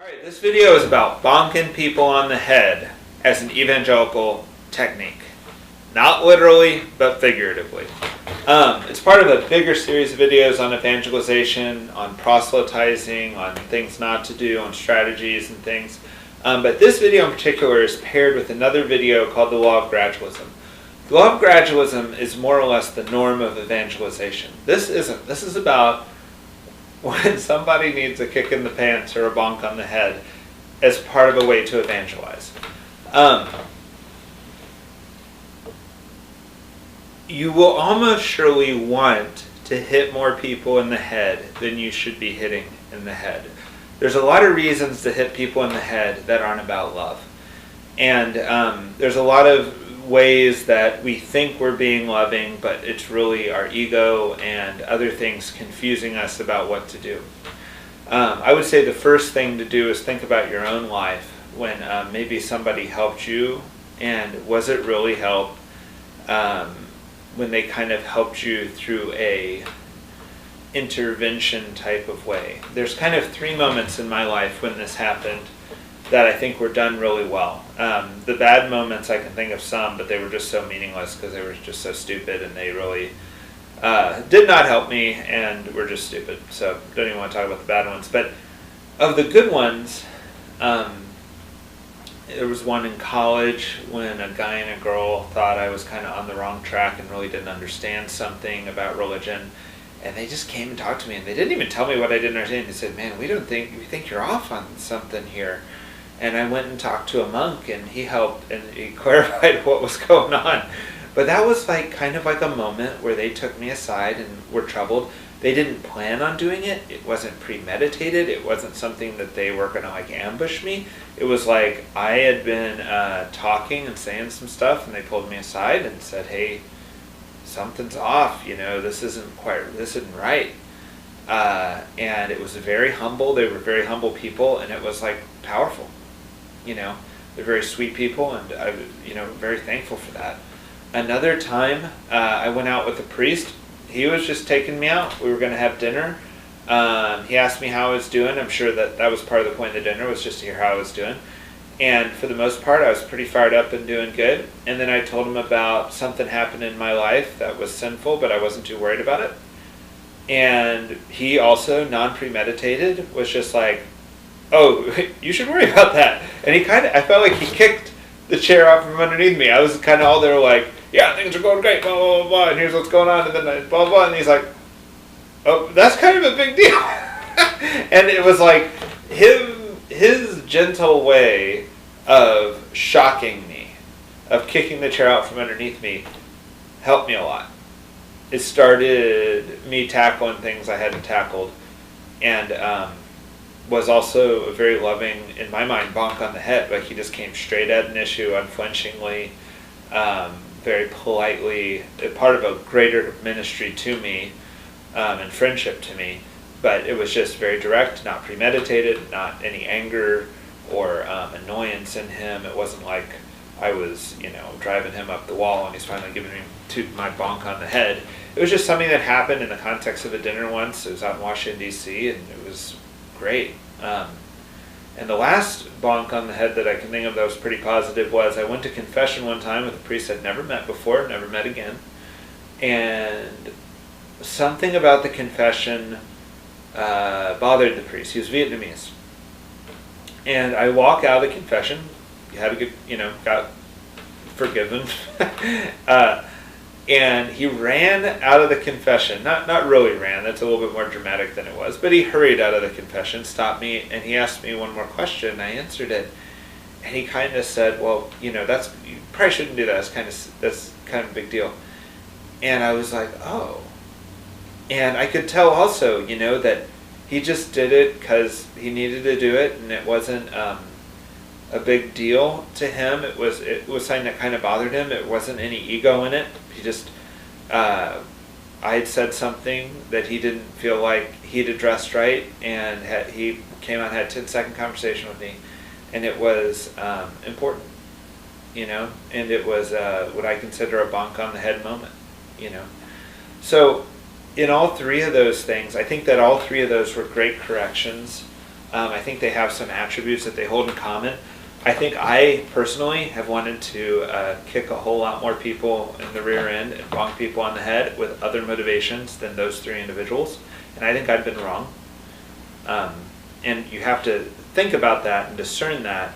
Alright, this video is about bonking people on the head as an evangelical technique. Not literally, but figuratively. It's part of a bigger series of videos on evangelization, on proselytizing, on things not to do, on strategies and things. But this video in particular is paired with another video called The Law of Gradualism. The Law of Gradualism is more or less the norm of evangelization. This isn't. This is about when somebody needs a kick in the pants or a bonk on the head as part of a way to evangelize. You will almost surely want to hit more people in the head than you should be hitting in the head. There's a lot of reasons to hit people in the head that aren't about love. And there's a lot of ways that we think we're being loving, but it's really our ego and other things confusing us about what to do. I would say the first thing to do is think about your own life when maybe somebody helped you, and was it really help when they kind of helped you through a intervention type of way. There's kind of three moments in my life when this happened that I think were done really well. The bad moments, I can think of some, but they were just so meaningless because they were just so stupid and they really did not help me and were just stupid. So don't even want to talk about the bad ones. But of the good ones, there was one in college when a guy and a girl thought I was kind of on the wrong track and really didn't understand something about religion. And they just came and talked to me, and they didn't even tell me what I didn't understand. They said, "Man, we think you're off on something here." And I went and talked to a monk, and he helped, and he clarified what was going on. But that was like kind of like a moment where they took me aside and were troubled. They didn't plan on doing it. It wasn't premeditated. It wasn't something that they were going to like ambush me. It was like I had been talking and saying some stuff, and they pulled me aside and said, "Hey, something's off. This isn't right." And it was very humble. They were very humble people, and it was like powerful. They're very sweet people, and I'm very thankful for that. Another time, I went out with a priest. He was just taking me out. We were going to have dinner. He asked me how I was doing. I'm sure that was part of the point of the dinner, was just to hear how I was doing. And for the most part, I was pretty fired up and doing good. And then I told him about something happened in my life that was sinful, but I wasn't too worried about it. And he also, non-premeditated, was just like, "Oh, you should worry about that." And I felt like he kicked the chair out from underneath me. I was kind of all there like, "Yeah, things are going great, blah, blah, blah, blah, and here's what's going on," and then blah, blah, blah. And he's like, "Oh, that's kind of a big deal." And it was like his gentle way of shocking me, of kicking the chair out from underneath me, helped me a lot. It started me tackling things I hadn't tackled, and was also a very loving, in my mind, bonk on the head. Like he just came straight at an issue, unflinchingly, very politely, part of a greater ministry to me, and friendship to me. But it was just very direct, not premeditated, not any anger or annoyance in him. It wasn't like I was, driving him up the wall and he's finally giving me my bonk on the head. It was just something that happened in the context of a dinner once. It was out in Washington, D.C., and it was great. And the last bonk on the head that I can think of that was pretty positive was I went to confession one time with a priest I'd never met before, never met again. And something about the confession bothered the priest. He was Vietnamese. And I walk out of the confession, had a good, got forgiven. And he ran out of the confession. Not really ran, that's a little bit more dramatic than it was, but he hurried out of the confession, stopped me, and he asked me one more question, and I answered it. And he kind of said, "Well, you probably shouldn't do that. That's kind of a big deal." And I was like, "Oh." And I could tell also, that he just did it because he needed to do it, and it wasn't a big deal to him. It was something that kind of bothered him. It wasn't any ego in it. He just, I had said something that he didn't feel like he'd addressed right, and he came out and had a 10-second conversation with me, and it was important, and it was what I consider a bonk on the head moment, So in all three of those things, I think that all three of those were great corrections I think they have some attributes that they hold in common. I think I personally have wanted to kick a whole lot more people in the rear end and bonk people on the head with other motivations than those three individuals. And I think I've been wrong. And you have to think about that and discern that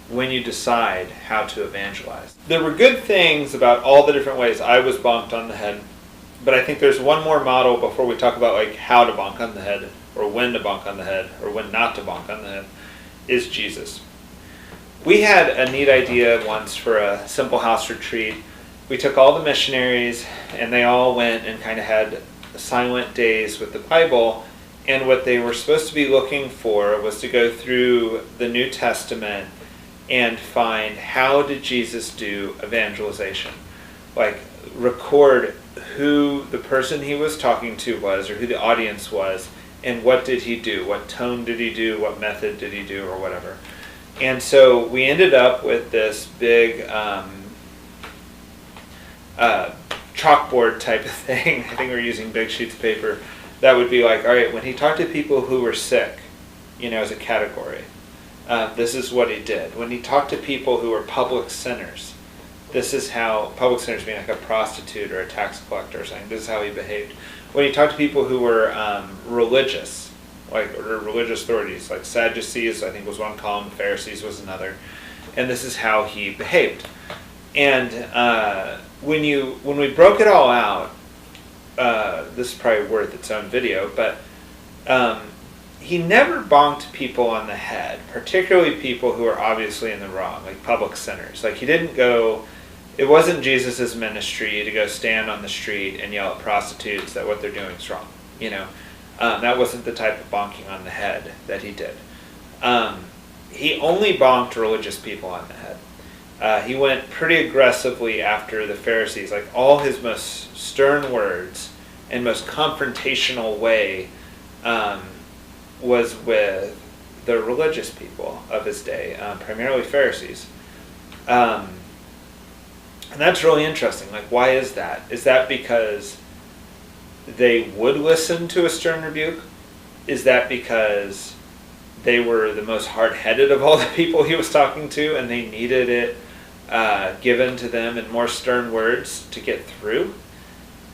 when you decide how to evangelize. There were good things about all the different ways I was bonked on the head, but I think there's one more model before we talk about like how to bonk on the head, or when to bonk on the head, or when not to bonk on the head, is Jesus. We had a neat idea once for a Simple House retreat. We took all the missionaries and they all went and kind of had silent days with the Bible, and what they were supposed to be looking for was to go through the New Testament and find how did Jesus do evangelization. Like record who the person he was talking to was, or who the audience was, and what did he do, what tone did he do, what method did he do, or whatever. And so we ended up with this big chalkboard type of thing. I think we were using big sheets of paper. That would be like, all right, when he talked to people who were sick, as a category, this is what he did. When he talked to people who were public sinners, this is how, public sinners being like a prostitute or a tax collector or something, this is how he behaved. When he talked to people who were religious, like or religious authorities, like Sadducees, I think was one column, Pharisees was another, and this is how he behaved. And when we broke it all out, this is probably worth its own video, but he never bonked people on the head, particularly people who are obviously in the wrong, like public sinners. Like he didn't go, it wasn't Jesus' ministry to go stand on the street and yell at prostitutes that what they're doing is wrong. That wasn't the type of bonking on the head that he did. He only bonked religious people on the head. He went pretty aggressively after the Pharisees. Like all his most stern words and most confrontational way was with the religious people of his day, primarily Pharisees. And that's really interesting. Like, why is that? Is that because they would listen to a stern rebuke? Is that because they were the most hard-headed of all the people he was talking to and they needed it given to them in more stern words to get through?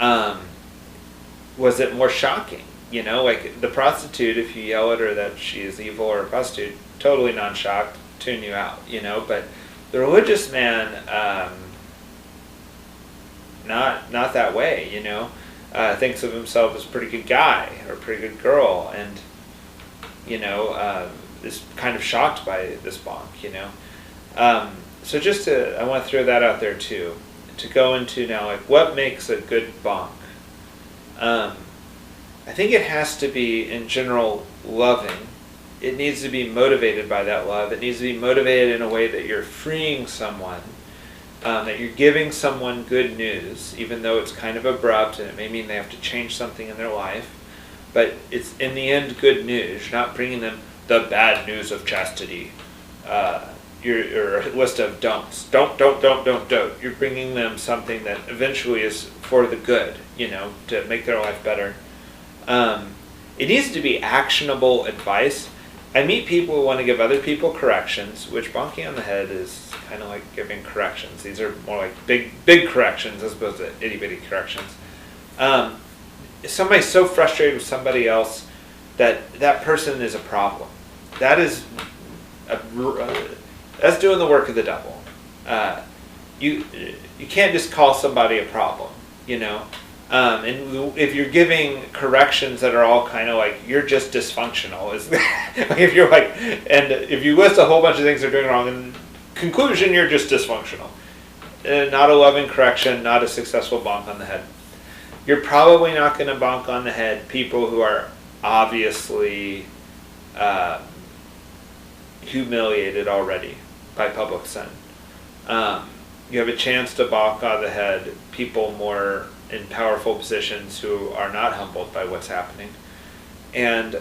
Was it more shocking? Like the prostitute, if you yell at her that she is evil or a prostitute, totally non-shocked, tune you out, but the religious man, not that way, thinks of himself as a pretty good guy or a pretty good girl, and is kind of shocked by this bonk, so I want to throw that out there too, to go into now, like what makes a good bonk. I think it has to be in general loving. It needs to be motivated by that love. It needs to be motivated in a way that you're freeing someone, that you're giving someone good news, even though it's kind of abrupt and it may mean they have to change something in their life. But it's in the end good news. You're not bringing them the bad news of chastity, your list of don'ts. Don't. You're bringing them something that eventually is for the good, to make their life better. It needs to be actionable advice. I meet people who want to give other people corrections, which bonking on the head is kind of like giving corrections. These are more like big corrections as opposed to itty-bitty corrections. Somebody's so frustrated with somebody else that person is a problem. That is that's doing the work of the devil. You can't just call somebody a problem, and if you're giving corrections that are all kind of like you're just dysfunctional, if you're like, and if you list a whole bunch of things they're doing wrong, in conclusion you're just dysfunctional. Not a loving correction, not a successful bonk on the head. You're probably not going to bonk on the head people who are obviously humiliated already by public sin. You have a chance to bonk on the head people more in powerful positions who are not humbled by what's happening. And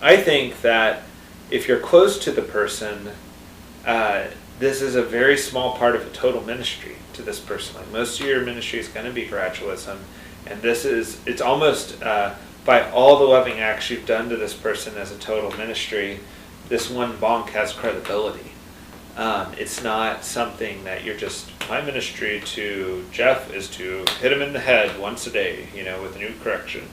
I think that if you're close to the person, this is a very small part of a total ministry to this person. Like most of your ministry is going to be gradualism, and it's almost by all the loving acts you've done to this person as a total ministry, this one bonk has credibility. It's not something that you're just, my ministry to Jeff is to hit him in the head once a day, with a new correction.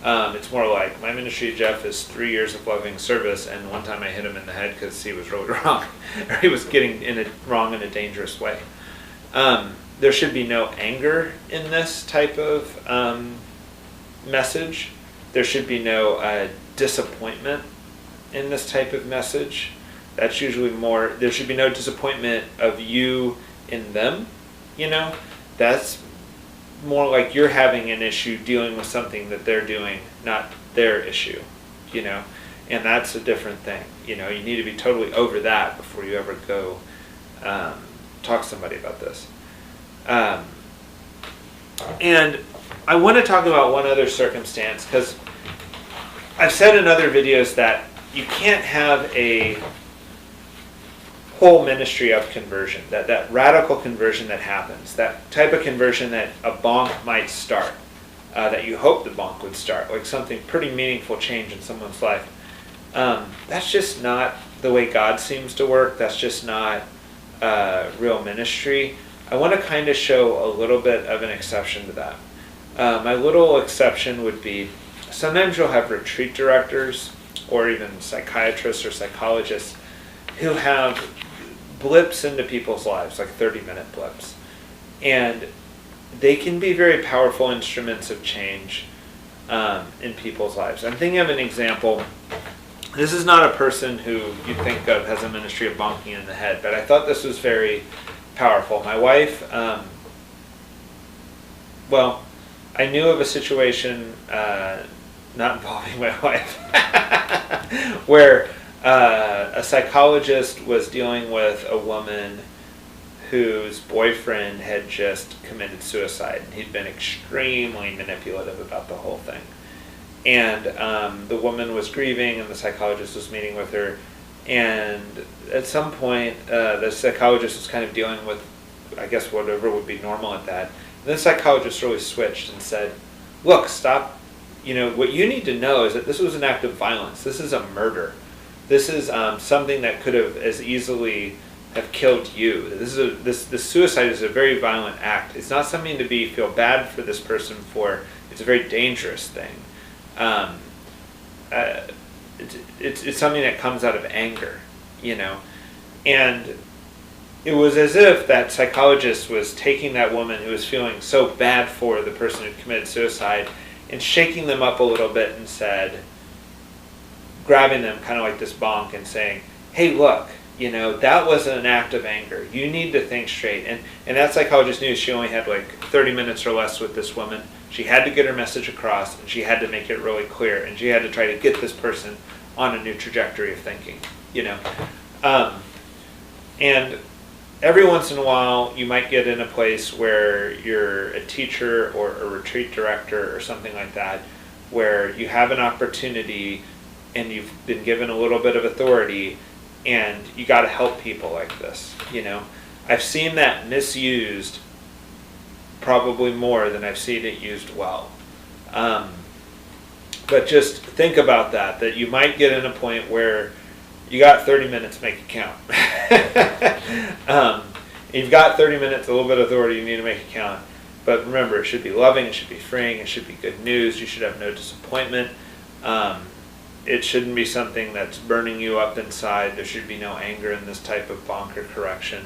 It's more like, my ministry to Jeff is 3 years of loving service, and one time I hit him in the head because he was really wrong, or he was getting wrong in a dangerous way. There should be no anger in this type of message. There should be no disappointment in this type of message. That's usually more, there should be no disappointment of you in them, That's more like you're having an issue dealing with something that they're doing, not their issue, And that's a different thing. You need to be totally over that before you ever go talk to somebody about this. And I want to talk about one other circumstance, because I've said in other videos that you can't have a whole ministry of conversion, that radical conversion that happens, that type of conversion that a bonk might start, that you hope the bonk would start, like something pretty meaningful change in someone's life. That's just not the way God seems to work. That's just not real ministry. I want to kind of show a little bit of an exception to that. My little exception would be, sometimes you'll have retreat directors or even psychiatrists or psychologists who have blips into people's lives, like 30-minute blips. And they can be very powerful instruments of change in people's lives. I'm thinking of an example. This is not a person who you think of as a ministry of bonking in the head, but I thought this was very powerful. My wife, I knew of a situation, not involving my wife, where a psychologist was dealing with a woman whose boyfriend had just committed suicide, and he'd been extremely manipulative about the whole thing. And the woman was grieving, and the psychologist was meeting with her. And at some point, the psychologist was kind of dealing with, I guess, whatever would be normal at that. And the psychologist really switched and said, look, stop. What you need to know is that this was an act of violence. This is a murder. This is something that could have as easily have killed you. This suicide is a very violent act. It's not something to feel bad for this person for. It's a very dangerous thing. It's something that comes out of anger, And it was as if that psychologist was taking that woman who was feeling so bad for the person who committed suicide and shaking them up a little bit and said, grabbing them kind of like this bonk and saying, hey, look, that wasn't an act of anger. You need to think straight. And that psychologist knew she only had like 30 minutes or less with this woman. She had to get her message across, and she had to make it really clear, and she had to try to get this person on a new trajectory of thinking, And every once in a while, you might get in a place where you're a teacher or a retreat director or something like that, where you have an opportunity and you've been given a little bit of authority, and you got to help people like this, I've seen that misused probably more than I've seen it used well. But just think about that you might get in a point where you got 30 minutes, make it count. You've got 30 minutes, a little bit of authority, you need to make it count. But remember, it should be loving, it should be freeing, it should be good news, you should have no disappointment. It shouldn't be something that's burning you up inside. There should be no anger in this type of bonker correction.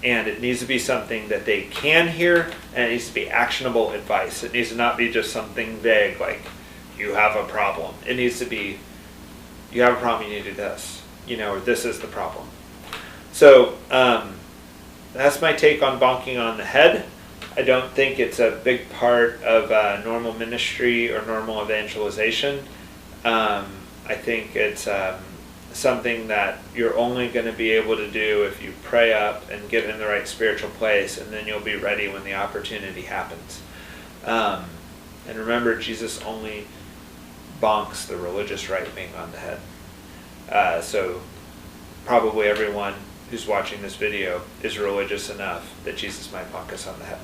And it needs to be something that they can hear, and it needs to be actionable advice. It needs to not be just something vague like, you have a problem. It needs to be, you have a problem, you need to do this, or this is the problem. So that's my take on bonking on the head. I don't think it's a big part of normal ministry or normal evangelization. I think it's something that you're only going to be able to do if you pray up and get in the right spiritual place, and then you'll be ready when the opportunity happens. And remember, Jesus only bonks the religious right wing on the head. So probably everyone who's watching this video is religious enough that Jesus might bonk us on the head.